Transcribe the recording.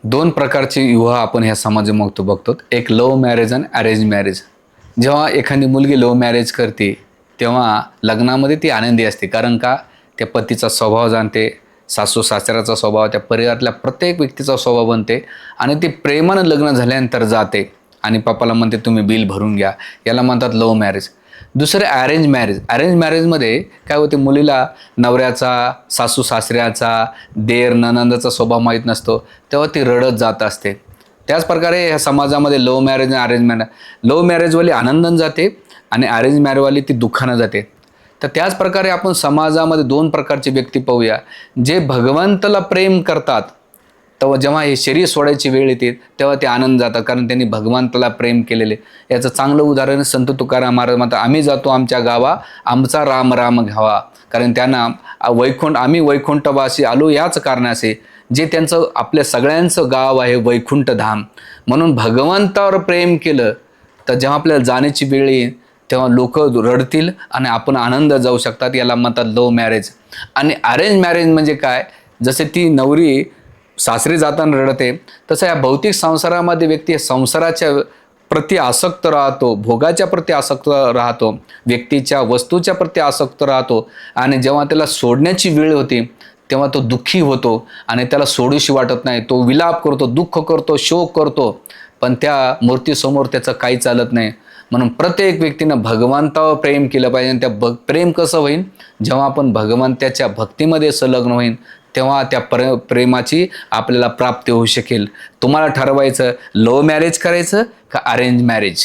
दोन प्रकारचे विवाह आपण ह्या समाजामध्ये बघतो. एक लव्ह मॅरेज आणि अरेंज मॅरेज. जेव्हा एखादी मुलगी लव्ह मॅरेज करते तेव्हा लग्नामध्ये ती आनंदी असते, कारण का त्या पतीचा स्वभाव जाणते, सासू सासऱ्याचा स्वभाव, त्या परिवारातल्या प्रत्येक व्यक्तीचा स्वभाव बनते आणि ती प्रेमानं लग्न झाल्यानंतर जाते आणि पप्पाला म्हणते तुम्ही बिल भरून घ्या. याला म्हणतात लव्ह मॅरेज. दुसरे अरेंज मॅरेज. अरेंज मॅरेजमध्ये काय होते, मुलीला नवऱ्याचा, सासू सासऱ्याचा, देर ननंदचा स्वभाव माहीत नसतो, तेव्हा ती रडत जात असते. त्याच प्रकारे ह्या समाजामध्ये लव्ह मॅरेज आणि अरेंज मॅरेज. लव्ह मॅरेजवाली आनंदानं जाते आणि अरेंज मॅरेजवाली ती दुःखानं जाते. तर त्याच प्रकारे आपण समाजामध्ये दोन प्रकारचे व्यक्ती पाहूया. जे भगवंताला प्रेम करतात, तेव्हा जेव्हा हे शरीर सोडायची वेळ येते तेव्हा ते आनंद जातात, कारण त्यांनी भगवंताला प्रेम केलेले. याचं चांगलं उदाहरण संत तुकाराम महाराज म्हणतात, आम्ही जातो आमच्या गावा, आमचा राम राम घ्यावा. कारण त्यांना आम्ही वैकुंठवासी आलो याच कारणाचे, जे त्यांचं आपल्या सगळ्यांचं गाव आहे वैकुंठ धाम. म्हणून भगवंतावर प्रेम केलं तर जेव्हा आपल्याला जाण्याची वेळ येईल तेव्हा लोक रडतील आणि आपण आनंद जाऊ शकतात. याला म्हणतात लव्ह मॅरेज. आणि अरेंज मॅरेज म्हणजे काय, जसे ती नवरी सासरी जाताना रडते, तसं या भौतिक संसारामध्ये व्यक्ती संसाराच्या प्रति आसक्त राहतो, भोगाच्या प्रति आसक्त राहतो, व्यक्तीच्या वस्तूच्या प्रति आसक्त राहतो. आणि जेव्हा त्याला सोडण्याची वेळ होती तेव्हा तो दुःखी होतो आणि त्याला सोडूशी वाटत नाही. तो विलाप करतो, दुःख करतो, शोक करतो, पण त्या मूर्तीसमोर त्याचं काही चालत नाही. म्हणून प्रत्येक व्यक्तीनं भगवंतावर प्रेम केलं पाहिजे. आणि त्या प्रेम कसं होईल, जेव्हा आपण भगवंताच्या भक्तीमध्ये संलग्न होईल तेव्हा त्या प्रेमाची आपल्याला प्राप्ती होऊ शकेल. तुम्हाला ठरवायचं लव्ह मॅरेज करायचं का अरेंज मॅरेज.